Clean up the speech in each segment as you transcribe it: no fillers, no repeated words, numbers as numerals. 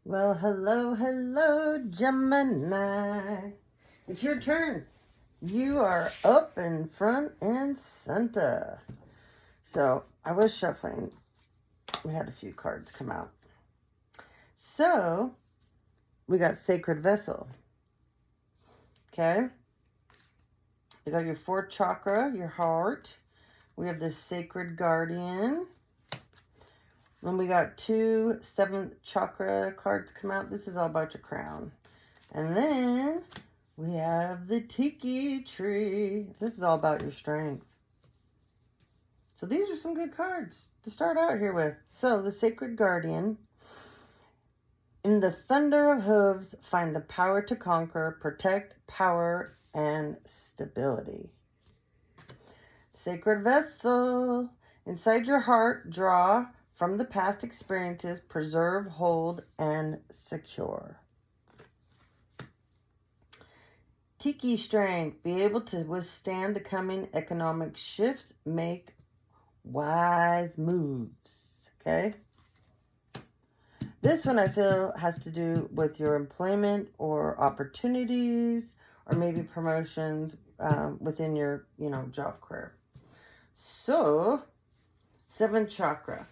Well, hello, Gemini. It's your turn. You are up in front and center. So, I was shuffling. We had a few cards come out. So, we got Sacred Vessel. Okay? You got your 4th chakra, your heart. We have the Sacred Guardian. Then we got 2 7th chakra cards come out. This is all about your crown. And then we have the Tiki Tree. This is all about your strength. So these are some good cards to start out here with. So the Sacred Guardian. In the thunder of hooves, find the power to conquer, protect, power, and stability. Sacred Vessel. Inside your heart, draw from the past experiences, preserve, hold, and secure. Tiki Strength. Be able to withstand the coming economic shifts. Make wise moves. Okay? This one I feel has to do with your employment or opportunities or maybe promotions within your, job career. So, 7th chakra.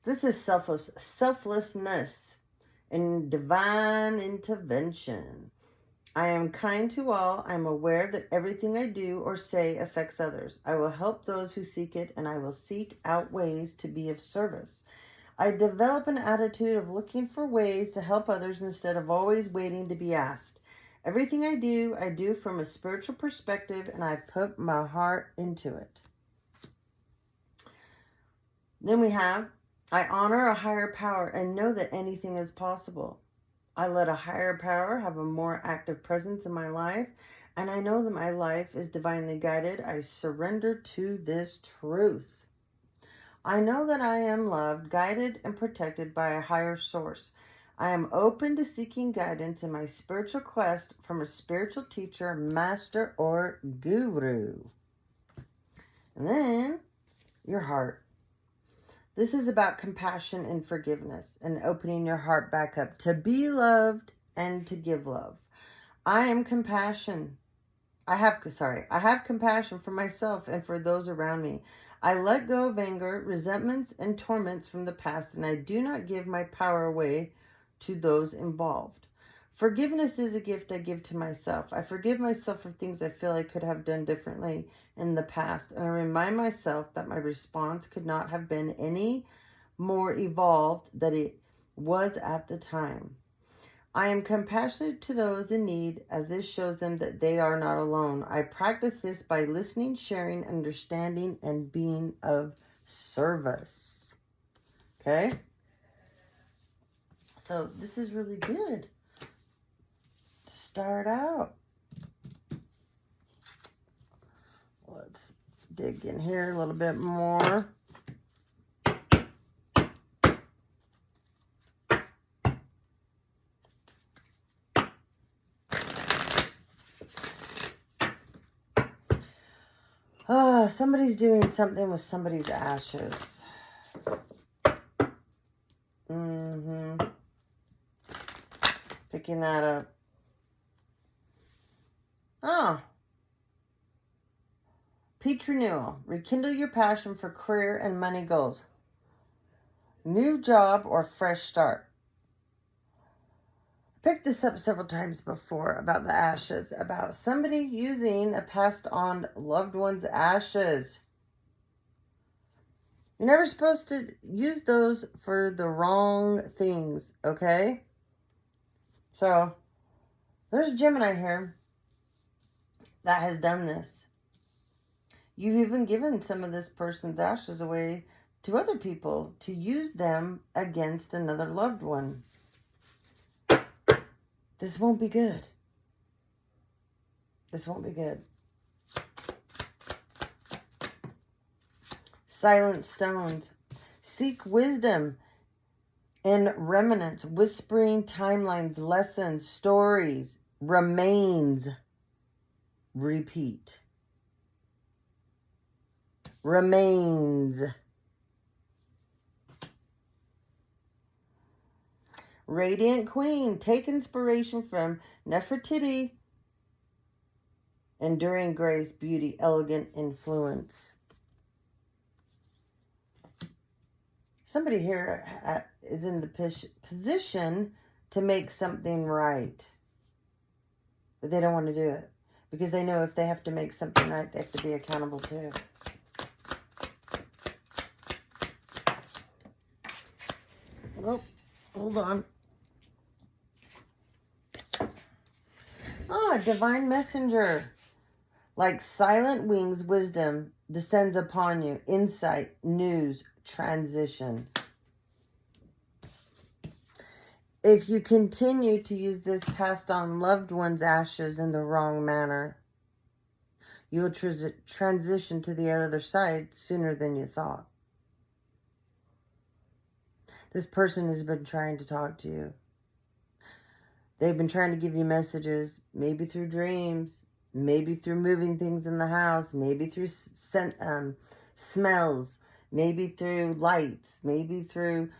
This is selflessness and divine intervention. I am kind to all. I am aware that everything I do or say affects others. I will help those who seek it, and I will seek out ways to be of service. I develop an attitude of looking for ways to help others instead of always waiting to be asked. Everything I do from a spiritual perspective, and I put my heart into it. Then we have, I honor a higher power and know that anything is possible. I let a higher power have a more active presence in my life, and I know that my life is divinely guided. I surrender to this truth. I know that I am loved, guided, and protected by a higher source. I am open to seeking guidance in my spiritual quest from a spiritual teacher, master, or guru. And then, your heart. This is about compassion and forgiveness and opening your heart back up to be loved and to give love. I have compassion for myself and for those around me. I let go of anger, resentments, and torments from the past, and I do not give my power away to those involved. Forgiveness is a gift I give to myself. I forgive myself for things I feel I could have done differently in the past, and I remind myself that my response could not have been any more evolved than it was at the time. I am compassionate to those in need, as this shows them that they are not alone. I practice this by listening, sharing, understanding, and being of service. Okay? So this is really good to start out. Let's dig in here a little bit more. Oh, somebody's doing something with somebody's ashes. Picking that up. Oh. Peach renewal. Rekindle your passion for career and money goals. New job or fresh start. Picked this up several times before about the ashes, about somebody using a passed on loved one's ashes. You're never supposed to use those for the wrong things, okay? So, there's a Gemini here that has done this. You've even given some of this person's ashes away to other people to use them against another loved one. This won't be good. This won't be good. Silent stones. Seek wisdom in remnants, whispering timelines, lessons, stories, remains. Repeat. Remains. Radiant Queen. Take inspiration from Nefertiti. Enduring grace, beauty, elegant influence. Somebody here is in the position to make something right. But they don't want to do it. Because they know if they have to make something right, they have to be accountable too. Oh, hold on. Ah, divine messenger. Like silent wings, wisdom descends upon you. Insight, news, transition. If you continue to use this passed on loved one's ashes in the wrong manner, you will transition to the other side sooner than you thought. This person has been trying to talk to you. They've been trying to give you messages, maybe through dreams, maybe through moving things in the house, maybe through smells, maybe through lights, maybe through,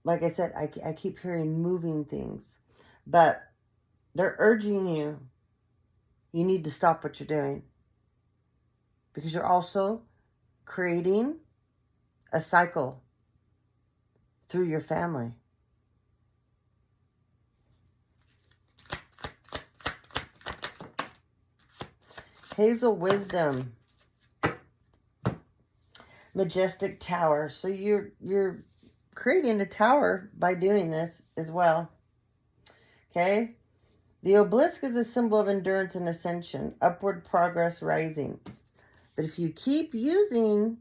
like I said, I keep hearing moving things. But they're urging you, you need to stop what you're doing. Because you're also creating a cycle through your family. Hazel Wisdom. Majestic Tower. So you're creating a tower by doing this as well. Okay? The obelisk is a symbol of endurance and ascension. Upward progress, rising. But if you keep using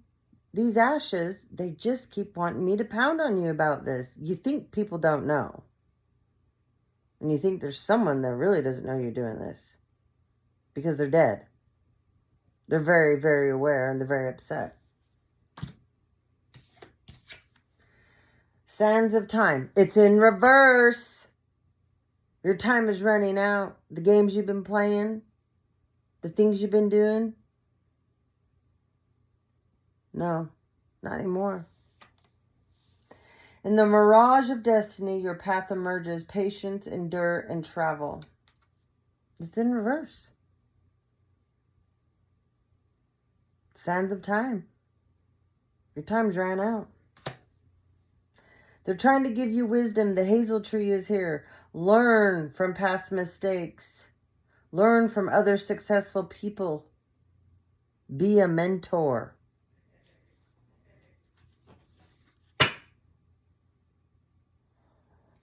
these ashes, they just keep wanting me to pound on you about this. You think people don't know. And you think there's someone that really doesn't know you're doing this. Because they're dead. They're very, very aware and they're very upset. Sands of Time. It's in reverse. Your time is running out. The games you've been playing. The things you've been doing. No, not anymore. In the mirage of destiny, your path emerges. Patience, endure, and travel. It's in reverse. Sands of Time. Your time's ran out. They're trying to give you wisdom. The hazel tree is here. Learn from past mistakes. Learn from other successful people. Be a mentor.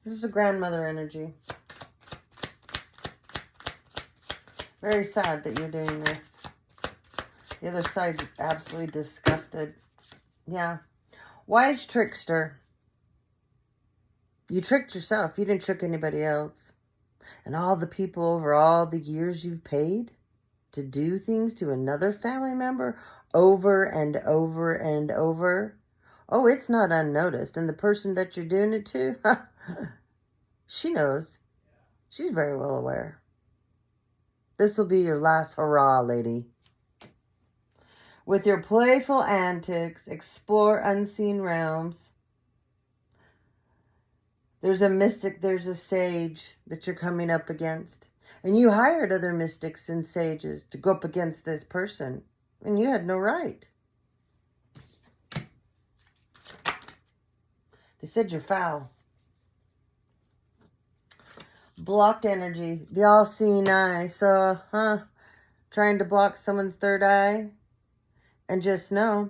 This is a grandmother energy. Very sad that you're doing this. The other side's absolutely disgusted. Yeah. Wise trickster. You tricked yourself. You didn't trick anybody else. And all the people over all the years you've paid to do things to another family member over and over and over. Oh, it's not unnoticed. And the person that you're doing it to, she knows. She's very well aware. This will be your last hurrah, lady. With your playful antics, explore unseen realms. There's a mystic, there's a sage that you're coming up against. And you hired other mystics and sages to go up against this person. And you had no right. They said you're foul. Blocked energy, the all-seeing eye. So, trying to block someone's third eye. And just know,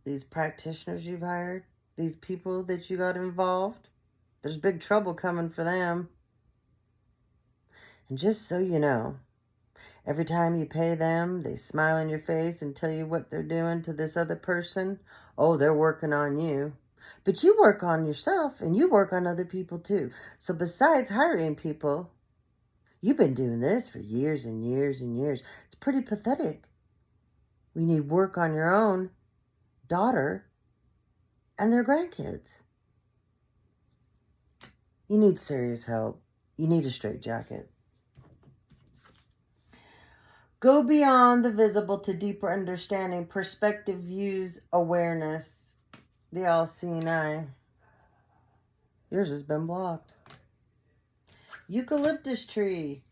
these practitioners you've hired, these people that you got involved, there's big trouble coming for them. And just so you know, every time you pay them, they smile in your face and tell you what they're doing to this other person. Oh, they're working on you. But you work on yourself and you work on other people too. So besides hiring people, you've been doing this for years and years and years. It's pretty pathetic. We need work on your own daughter and their grandkids. You need serious help. You need a straitjacket. Go beyond the visible to deeper understanding, perspective, views, awareness. The all-seeing eye. Yours has been blocked. Eucalyptus tree.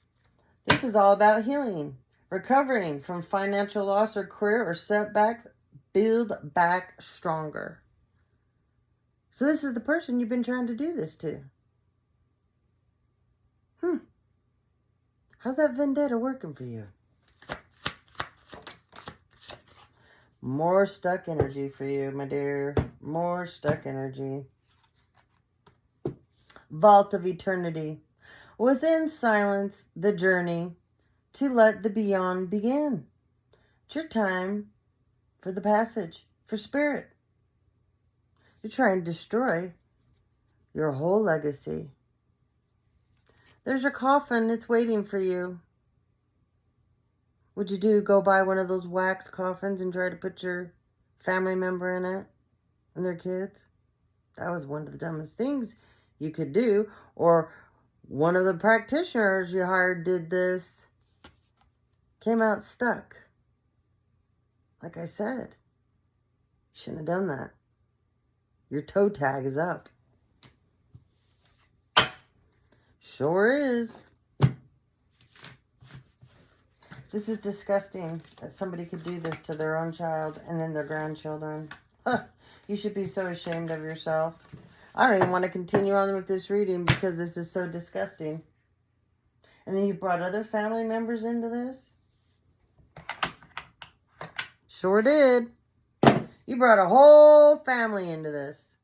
This is all about healing, recovering from financial loss or career or setbacks. Build back stronger. So this is the person you've been trying to do this to. How's that vendetta working for you? More stuck energy for you, my dear. More stuck energy. Vault of eternity. Within silence, the journey to let the beyond begin. It's your time for the passage, for spirit. To try and destroy your whole legacy. There's your coffin. It's waiting for you. What'd you do? Go buy one of those wax coffins and try to put your family member in it and their kids? That was one of the dumbest things you could do. Or one of the practitioners you hired did this. Came out stuck. Like I said, you shouldn't have done that. Your toe tag is up. Sure is. This is disgusting that somebody could do this to their own child and then their grandchildren. You should be so ashamed of yourself. I don't even want to continue on with this reading because this is so disgusting. And then you brought other family members into this? Sure did. You brought a whole family into this.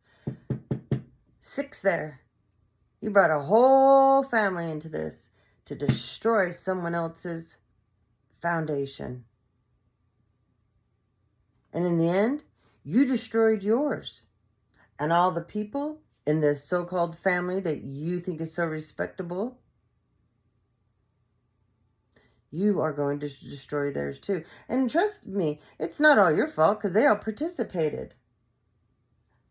6 there. You brought a whole family into this to destroy someone else's foundation. And in the end, you destroyed yours. And all the people in this so-called family that you think is so respectable, you are going to destroy theirs too. And trust me, it's not all your fault because they all participated.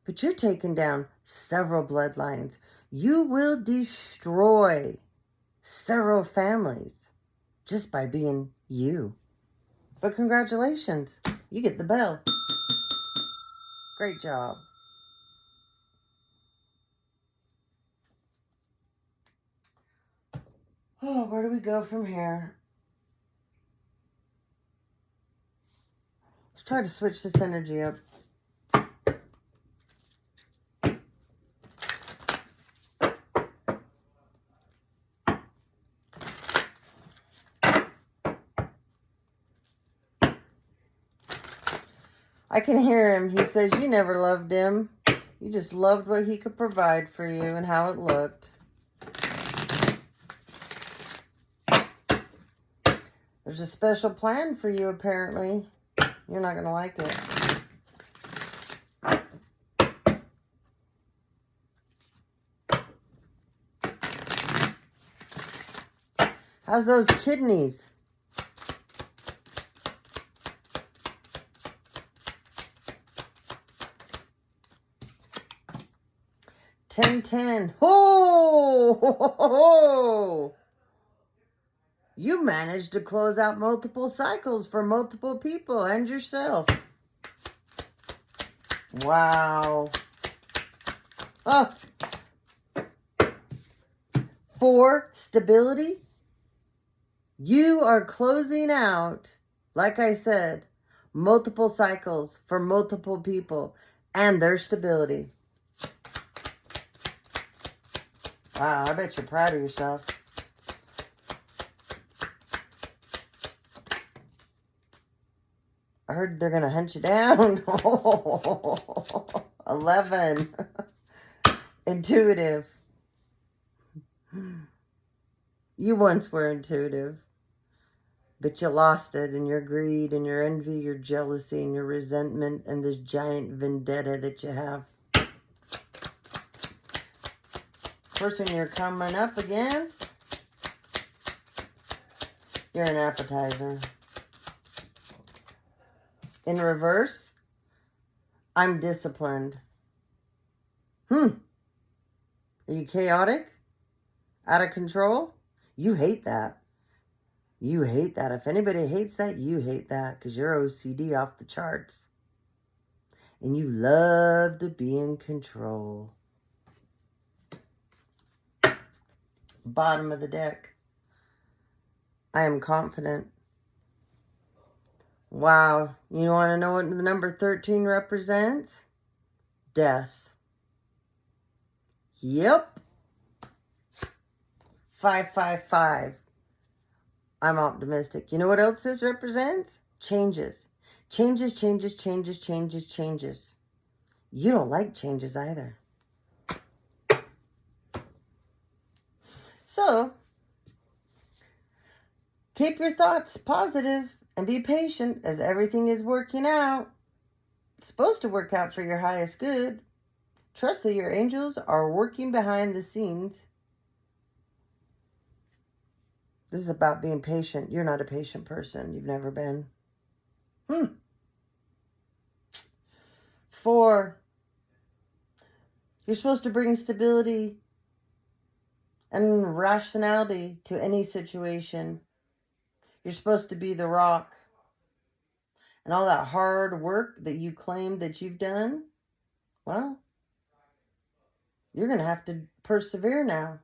But you're taking down several bloodlines. You will destroy several families just by being you. But congratulations, you get the bell. Great job. Oh, where do we go from here? Let's try to switch this energy up. I can hear him. He says you never loved him. You just loved what he could provide for you and how it looked. There's a special plan for you, apparently. You're not going to like it. How's those kidneys? $10. Oh! You managed to close out multiple cycles for multiple people and yourself. Wow. Oh. 4, stability. You are closing out, like I said, multiple cycles for multiple people and their stability. Wow, I bet you're proud of yourself. I heard they're going to hunt you down. 11. Intuitive. You once were intuitive, but you lost it in your greed and your envy, your jealousy and your resentment and this giant vendetta that you have. Person you're coming up against, you're an appetizer. In reverse, I'm disciplined. Are you chaotic? Out of control? You hate that. You hate that. If anybody hates that, you hate that because you're OCD off the charts. And you love to be in control. Bottom of the deck. I am confident. Wow. You want to know what the number 13 represents? Death. Yep. 555. I'm optimistic. You know what else this represents? Changes. Changes, changes, changes, changes, changes. You don't like changes either. So, keep your thoughts positive and be patient as everything is working out. It's supposed to work out for your highest good. Trust that your angels are working behind the scenes. This is about being patient. You're not a patient person. You've never been. 4. You're supposed to bring stability and rationality to any situation. You're supposed to be the rock. And all that hard work that you claim that you've done, well, you're going to have to persevere now.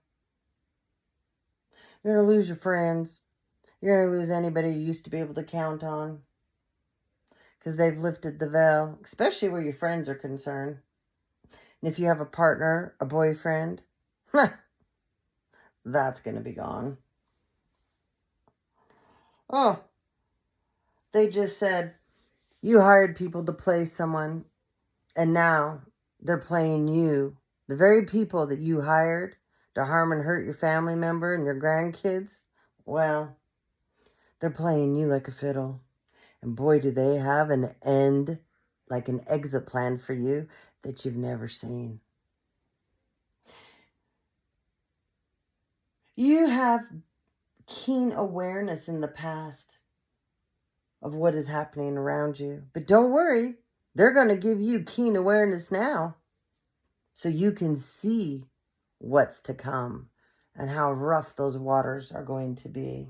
You're going to lose your friends. You're going to lose anybody you used to be able to count on. Because they've lifted the veil, especially where your friends are concerned. And if you have a partner, a boyfriend, that's going to be gone. Oh, they just said, you hired people to play someone, and now they're playing you. The very people that you hired to harm and hurt your family member and your grandkids, well, they're playing you like a fiddle. And boy, do they have an end, like an exit plan for you that you've never seen. You have keen awareness in the past of what is happening around you. But don't worry, they're going to give you keen awareness now so you can see what's to come and how rough those waters are going to be.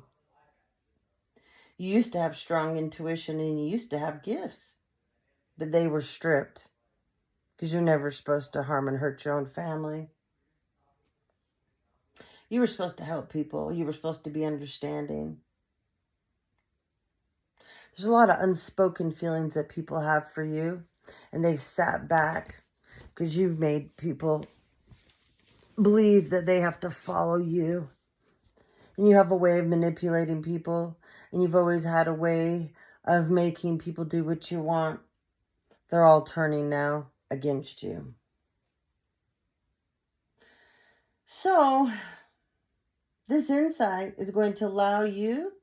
You used to have strong intuition and you used to have gifts, but they were stripped because you're never supposed to harm and hurt your own family. You were supposed to help people. You were supposed to be understanding. There's a lot of unspoken feelings that people have for you, and they've sat back because you've made people believe that they have to follow you. And you have a way of manipulating people, and you've always had a way of making people do what you want. They're all turning now against you. So, this insight is going to allow you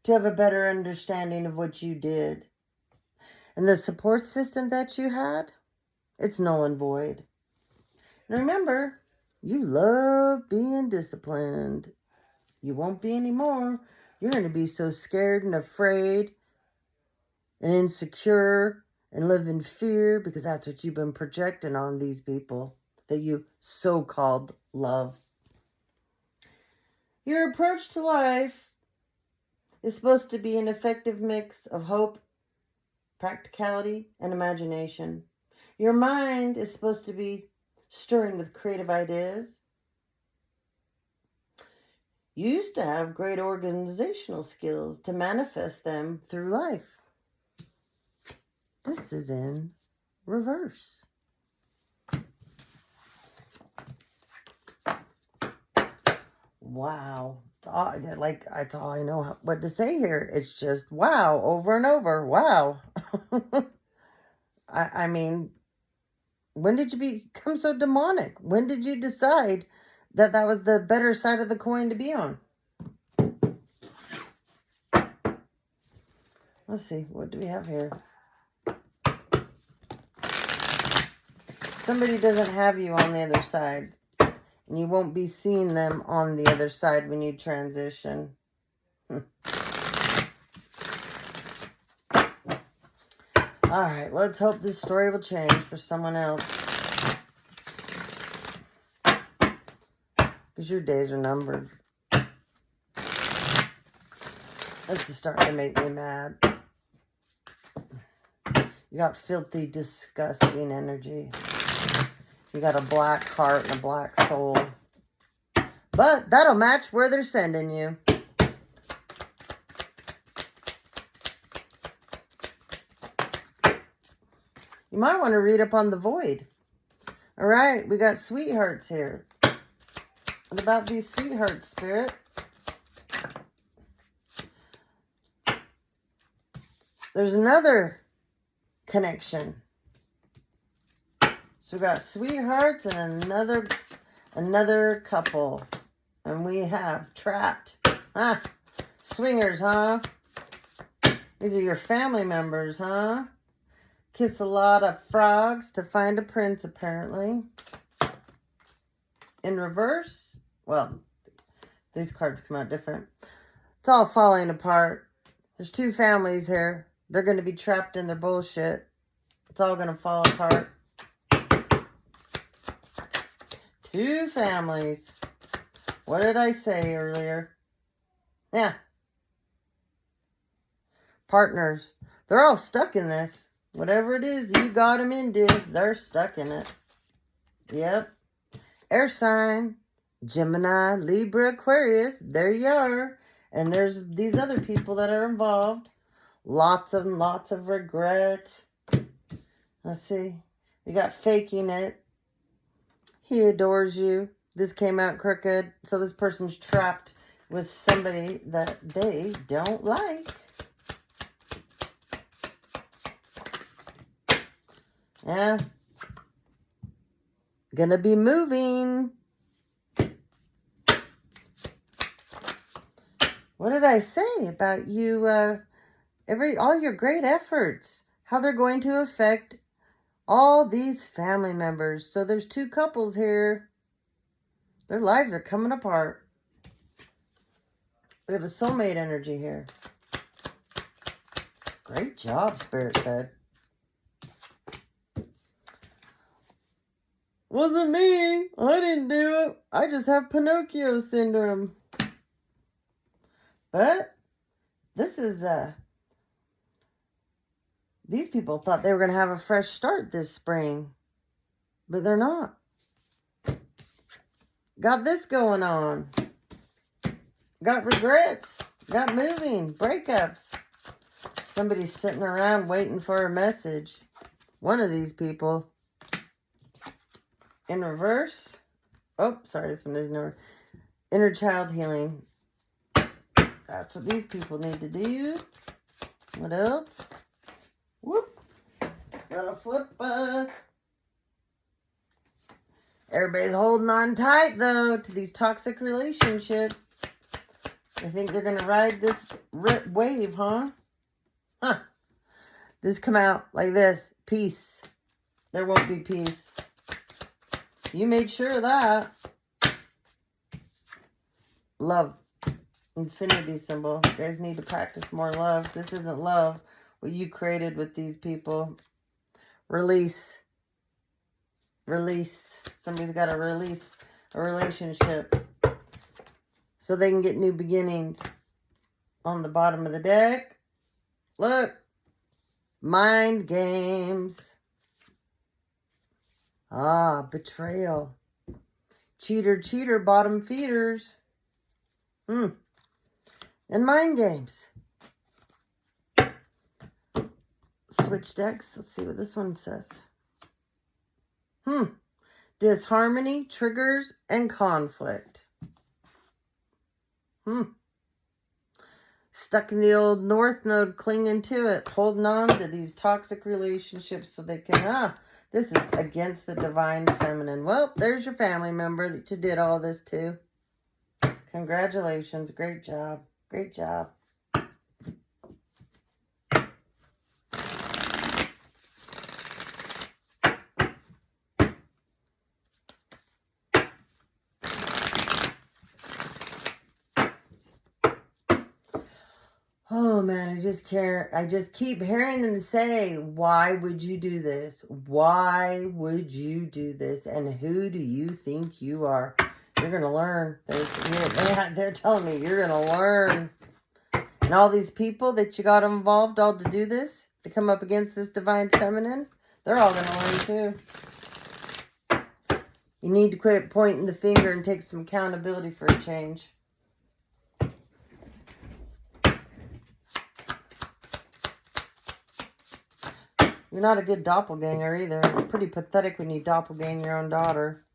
to have a better understanding of what you did. And the support system that you had, it's null and void. And remember, you love being disciplined. You won't be anymore. You're going to be so scared and afraid and insecure and live in fear because that's what you've been projecting on these people that you so-called love. Your approach to life is supposed to be an effective mix of hope, practicality, and imagination. Your mind is supposed to be stirring with creative ideas. You used to have great organizational skills to manifest them through life. This is in reverse. Wow. That's all I know what to say here. It's just wow, over and over. Wow. I mean, when did you become so demonic? When did you decide that that was the better side of the coin to be on? Let's see. What do we have here? Somebody doesn't have you on the other side. And you won't be seeing them on the other side when you transition. All right, let's hope this story will change for someone else. Because your days are numbered. This is starting to make me mad. You got filthy, disgusting energy. You got a black heart and a black soul. But that'll match where they're sending you. You might want to read up on the void. All right, we got sweethearts here. What about these sweethearts, Spirit? There's another connection. So we got sweethearts and another couple. And we have trapped. Ah, swingers, huh? These are your family members, huh? Kiss a lot of frogs to find a prince, apparently. In reverse, well, these cards come out different. It's all falling apart. There's two families here. They're going to be trapped in their bullshit. It's all going to fall apart. Two families. What did I say earlier? Yeah. Partners. They're all stuck in this. Whatever it is you got them into, they're stuck in it. Yep. Air sign. Gemini, Libra, Aquarius. There you are. And there's these other people that are involved. Lots of regret. Let's see. We got faking it. He adores you. This came out crooked. So this person's trapped with somebody that they don't like. Yeah. Gonna be moving. What did I say about you, all your great efforts, how they're going to affect all these family members. So there's two couples here. Their lives are coming apart. We have a soulmate energy here. Great job, Spirit said. Wasn't me. I didn't do it. I just have Pinocchio syndrome. But this is, these people thought they were going to have a fresh start this spring. But they're not. Got this going on. Got regrets. Got moving. Breakups. Somebody's sitting around waiting for a message. One of these people. In reverse. Oh, sorry, this one isn't. Inner child healing. That's what these people need to do. What else? Whoop. Got a flip. Everybody's holding on tight, though, to these toxic relationships. I think they're going to ride this wave, huh? Huh. This come out like this. Peace. There won't be peace. You made sure of that. Love. Infinity symbol. You guys need to practice more love. This isn't love. What you created with these people. Release. Release. Somebody's got to release a relationship so they can get new beginnings. On the bottom of the deck. Look. Mind games. Ah, betrayal. Cheater, cheater, bottom feeders. And mind games. Switch decks. Let's see what this one says. Disharmony, triggers, and conflict. Stuck in the old North Node, clinging to it. Holding on to these toxic relationships so they can, this is against the divine feminine. Well, there's your family member that you did all this to. Congratulations. Great job. Great job. Oh man, I just keep hearing them say, why would you do this? Why would you do this? And who do you think you are? You're going to learn. They're telling me you're going to learn. And all these people that you got involved all to do this, to come up against this divine feminine, they're all going to learn too. You need to quit pointing the finger and take some accountability for a change. You're not a good doppelganger either. You're pretty pathetic when you doppelganger your own daughter.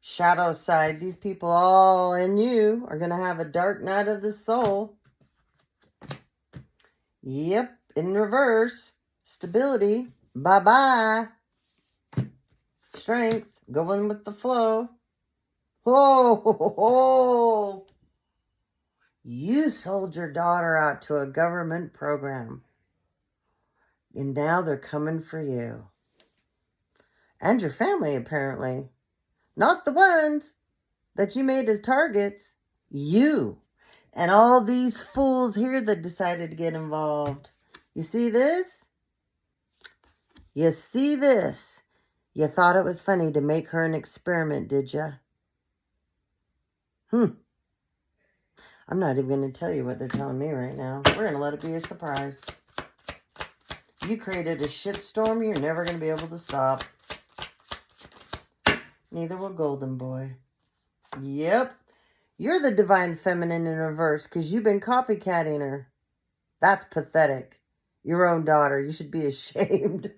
Shadow side. These people all in you are going to have a dark night of the soul. Yep. In reverse. Stability. Bye-bye. Strength. Going with the flow. Ho, ho, ho, ho. You sold your daughter out to a government program. And now they're coming for you. And your family, apparently. Not the ones that you made as targets. You. And all these fools here that decided to get involved. You see this? You see this? You thought it was funny to make her an experiment, did you? I'm not even going to tell you what they're telling me right now. We're going to let it be a surprise. You created a shitstorm you're never going to be able to stop. Neither will Golden Boy. Yep. You're the divine feminine in reverse because you've been copycatting her. That's pathetic. Your own daughter. You should be ashamed.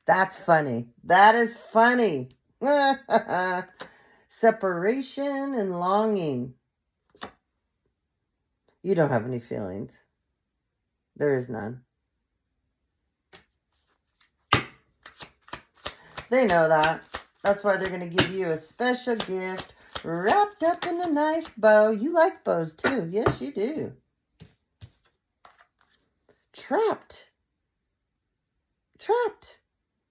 That's funny. That is funny. Separation and longing. You don't have any feelings. There is none. They know that. That's why they're going to give you a special gift wrapped up in a nice bow. You like bows too. Yes, you do. Trapped. Trapped.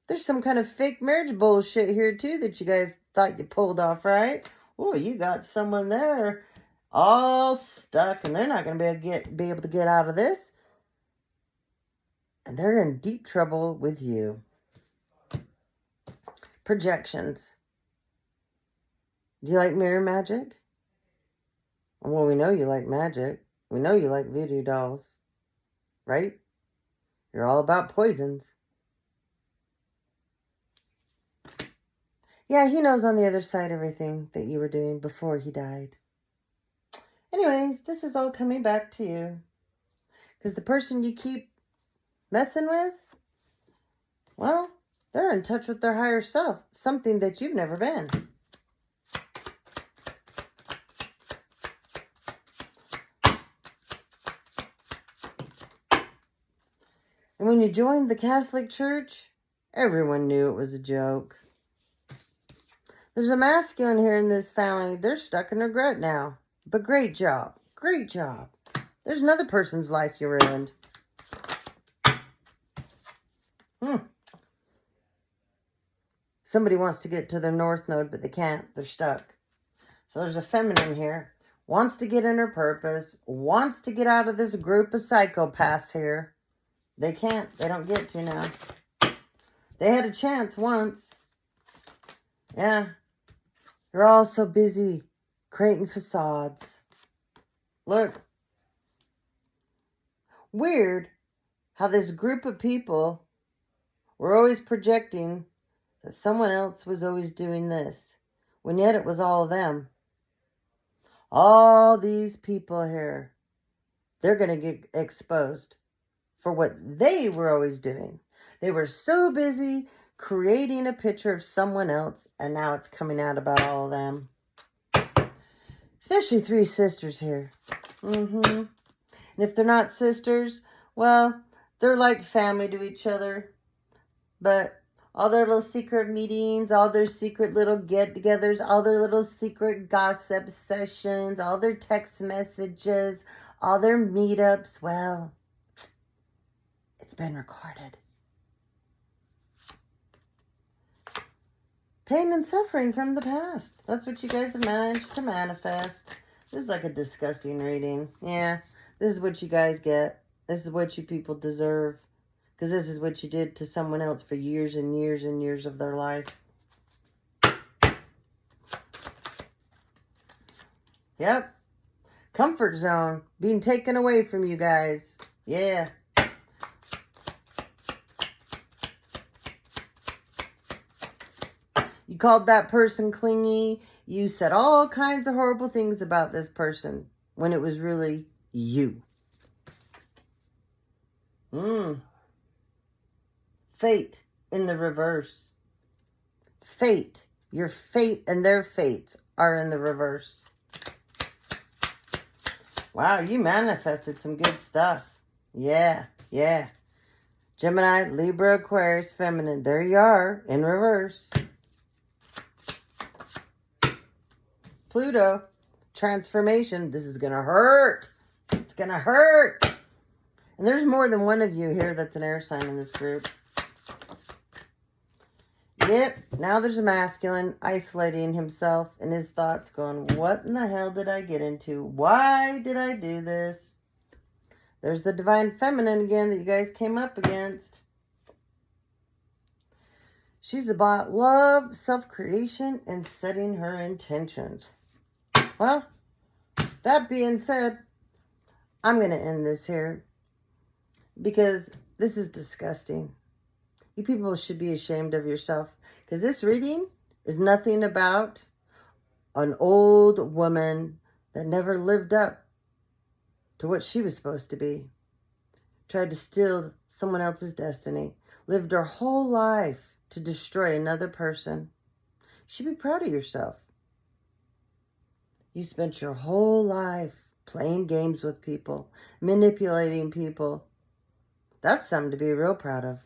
There's some kind of fake marriage bullshit here too that you guys thought you pulled off, right? Oh, you got someone there all stuck and they're not going to be able to get out of this. And they're in deep trouble with you. Projections. Do you like mirror magic? Well, we know you like magic. We know you like voodoo dolls. Right? You're all about poisons. Yeah, he knows on the other side everything that you were doing before he died. Anyways, this is all coming back to you. Because the person you keep messing with, well, they're in touch with their higher self. Something that you've never been. And when you joined the Catholic Church, everyone knew it was a joke. There's a masculine here in this family. They're stuck in regret now. But great job. Great job. There's another person's life you ruined. Somebody wants to get to their north node, but they can't. They're stuck. So there's a feminine here. Wants to get in her purpose. Wants to get out of this group of psychopaths here. They can't. They don't get to now. They had a chance once. Yeah. You're all so busy creating facades. Look. Weird how this group of people were always projecting that someone else was always doing this, when yet it was all of them. All these people here, they're going to get exposed for what they were always doing. They were so busy creating a picture of someone else, and now it's coming out about all of them. Especially three sisters here. And if they're not sisters, well, they're like family to each other. But all their little secret meetings, all their secret little get-togethers, all their little secret gossip sessions, all their text messages, all their meetups, well, it's been recorded. Pain and suffering from the past. That's what you guys have managed to manifest. This is like a disgusting reading. Yeah, this is what you guys get. This is what you people deserve. Because this is what you did to someone else for years and years and years of their life. Yep. Comfort zone being taken away from you guys. Yeah. You called that person clingy. You said all kinds of horrible things about this person when it was really you. Fate in the reverse. Fate. Your fate and their fates are in the reverse. Wow, you manifested some good stuff. Yeah, yeah. Gemini, Libra, Aquarius, Feminine. There you are, in reverse. Pluto, transformation. This is going to hurt. It's going to hurt. And there's more than one of you here that's an air sign in this group. Yep, now there's a masculine isolating himself in his thoughts going, what in the hell did I get into? Why did I do this? There's the divine feminine again that you guys came up against. She's about love, self-creation, and setting her intentions. Well, that being said, I'm going to end this here because this is disgusting. You people should be ashamed of yourself because this reading is nothing about an old woman that never lived up to what she was supposed to be. Tried to steal someone else's destiny. Lived her whole life to destroy another person. You should be proud of yourself. You spent your whole life playing games with people, manipulating people. That's something to be real proud of.